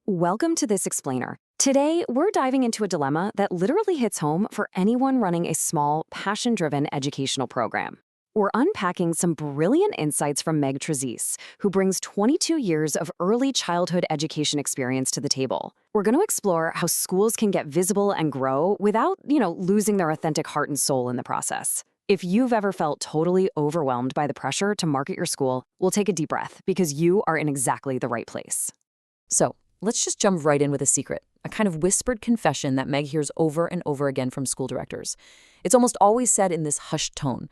Welcome to This Explainer. Today, we're diving into a dilemma that literally hits home for anyone running a small, passion-driven educational program. We're unpacking some brilliant insights from Meg Trezise, who brings 22 years of early childhood education experience to the table. We're going to explore how schools can get visible and grow without, losing their authentic heart and soul in the process. If you've ever felt totally overwhelmed by the pressure to market your school, we'll take a deep breath because you are in exactly the right place. So, let's just jump right in with a secret, a kind of whispered confession that Meg hears over and over again from school directors. It's almost always said in this hushed tone.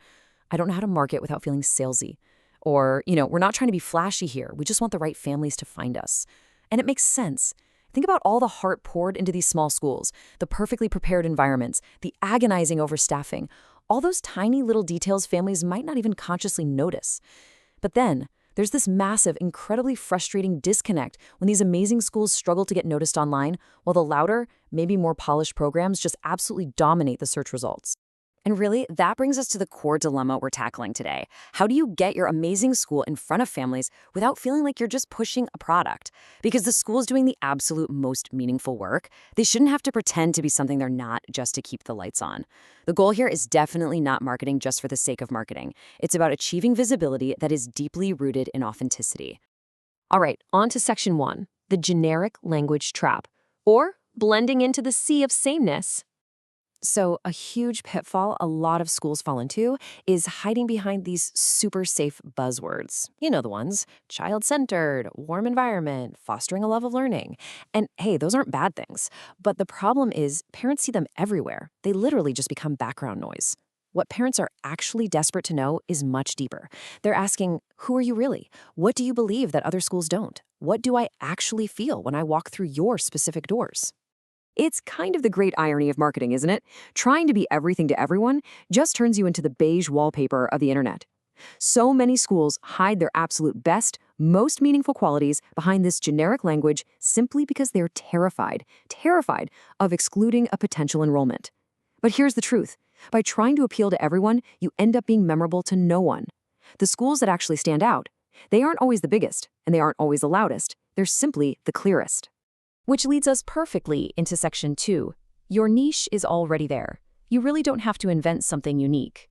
I don't know how to market without feeling salesy. Or, we're not trying to be flashy here. We just want the right families to find us. And it makes sense. Think about all the heart poured into these small schools, the perfectly prepared environments, the agonizing overstaffing, all those tiny little details families might not even consciously notice. But then, there's this massive, incredibly frustrating disconnect when these amazing schools struggle to get noticed online, while the louder, maybe more polished programs just absolutely dominate the search results. And really, that brings us to the core dilemma we're tackling today. How do you get your amazing school in front of families without feeling like you're just pushing a product? Because the school's doing the absolute most meaningful work. They shouldn't have to pretend to be something they're not just to keep the lights on. The goal here is definitely not marketing just for the sake of marketing. It's about achieving visibility that is deeply rooted in authenticity. All right, on to section 1, the generic language trap, or blending into the sea of sameness. So a huge pitfall a lot of schools fall into is hiding behind these super safe buzzwords. You know the ones: child-centered, warm environment, fostering a love of learning. And hey, those aren't bad things. But the problem is parents see them everywhere. They literally just become background noise. What parents are actually desperate to know is much deeper. They're asking, who are you really? What do you believe that other schools don't? What do I actually feel when I walk through your specific doors? It's kind of the great irony of marketing, isn't it? Trying to be everything to everyone just turns you into the beige wallpaper of the internet. So many schools hide their absolute best, most meaningful qualities behind this generic language simply because they're terrified of excluding a potential enrollment. But here's the truth. By trying to appeal to everyone, you end up being memorable to no one. The schools that actually stand out, they aren't always the biggest, and they aren't always the loudest. They're simply the clearest. Which leads us perfectly into section 2. Your niche is already there. You really don't have to invent something unique.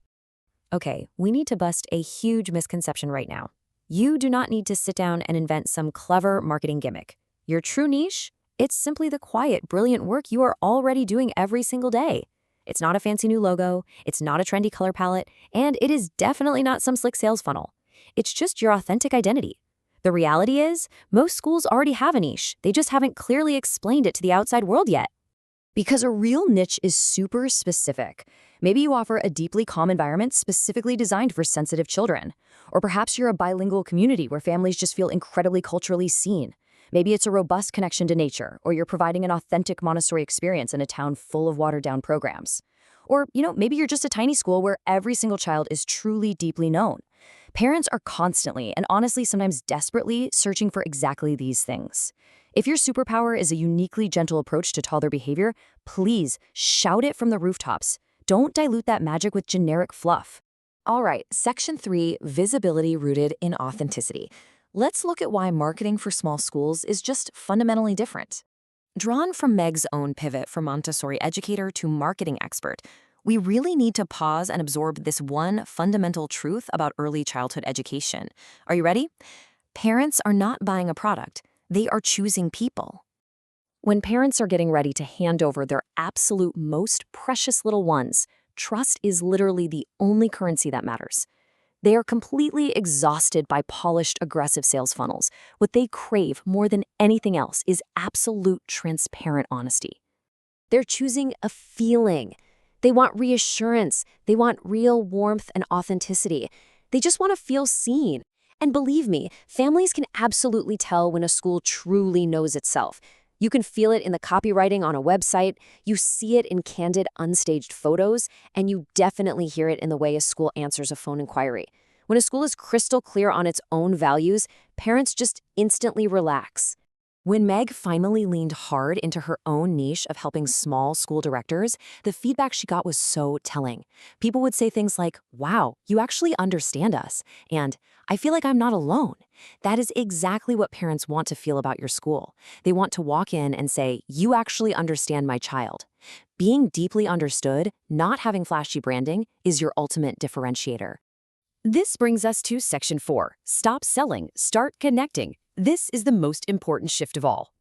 Okay, we need to bust a huge misconception right now. You do not need to sit down and invent some clever marketing gimmick. Your true niche? It's simply the quiet, brilliant work you are already doing every single day. It's not a fancy new logo, it's not a trendy color palette, and it is definitely not some slick sales funnel. It's just your authentic identity. The reality is, most schools already have a niche. They just haven't clearly explained it to the outside world yet. Because a real niche is super specific. Maybe you offer a deeply calm environment specifically designed for sensitive children. Or perhaps you're a bilingual community where families just feel incredibly culturally seen. Maybe it's a robust connection to nature, or you're providing an authentic Montessori experience in a town full of watered-down programs. Or, maybe you're just a tiny school where every single child is truly deeply known. Parents are constantly, and honestly sometimes desperately, searching for exactly these things. If your superpower is a uniquely gentle approach to toddler behavior, please shout it from the rooftops. Don't dilute that magic with generic fluff. All right, section 3, visibility rooted in authenticity. Let's look at why marketing for small schools is just fundamentally different. Drawn from Meg's own pivot from Montessori educator to marketing expert, we really need to pause and absorb this one fundamental truth about early childhood education. Are you ready? Parents are not buying a product. They are choosing people. When parents are getting ready to hand over their absolute most precious little ones, trust is literally the only currency that matters. They are completely exhausted by polished, aggressive sales funnels. What they crave more than anything else is absolute, transparent honesty. They're choosing a feeling. They want reassurance. They want real warmth and authenticity. They just want to feel seen. And believe me, families can absolutely tell when a school truly knows itself. You can feel it in the copywriting on a website, you see it in candid, unstaged photos, and you definitely hear it in the way a school answers a phone inquiry. When a school is crystal clear on its own values, parents just instantly relax. When Meg finally leaned hard into her own niche of helping small school directors, the feedback she got was so telling. People would say things like, "Wow, you actually understand us," and "I feel like I'm not alone." That is exactly what parents want to feel about your school. They want to walk in and say, "You actually understand my child." Being deeply understood, not having flashy branding, is your ultimate differentiator. This brings us to Section 4. Stop selling, start connecting. This is the most important shift of all.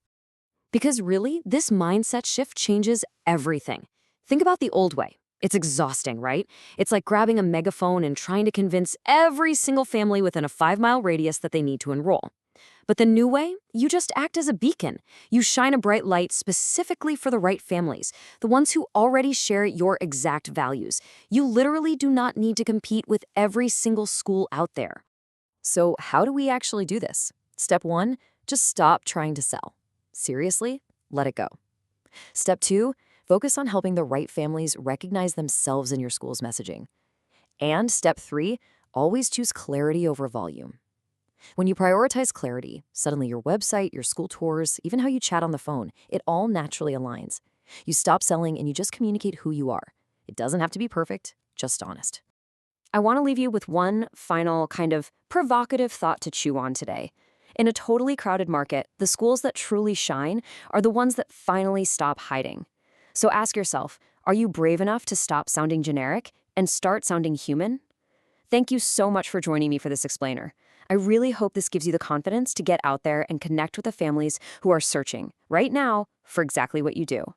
Because really, this mindset shift changes everything. Think about the old way. It's exhausting, right? It's like grabbing a megaphone and trying to convince every single family within a 5-mile radius that they need to enroll. But the new way, you just act as a beacon. You shine a bright light specifically for the right families, the ones who already share your exact values. You literally do not need to compete with every single school out there. So, how do we actually do this? Step 1, just stop trying to sell. Seriously, let it go. Step 2, focus on helping the right families recognize themselves in your school's messaging. And step 3, always choose clarity over volume. When you prioritize clarity, suddenly your website, your school tours, even how you chat on the phone, it all naturally aligns. You stop selling and you just communicate who you are. It doesn't have to be perfect, just honest. I want to leave you with one final kind of provocative thought to chew on today. In a totally crowded market, the schools that truly shine are the ones that finally stop hiding. So ask yourself, are you brave enough to stop sounding generic and start sounding human? Thank you so much for joining me for this explainer. I really hope this gives you the confidence to get out there and connect with the families who are searching right now for exactly what you do.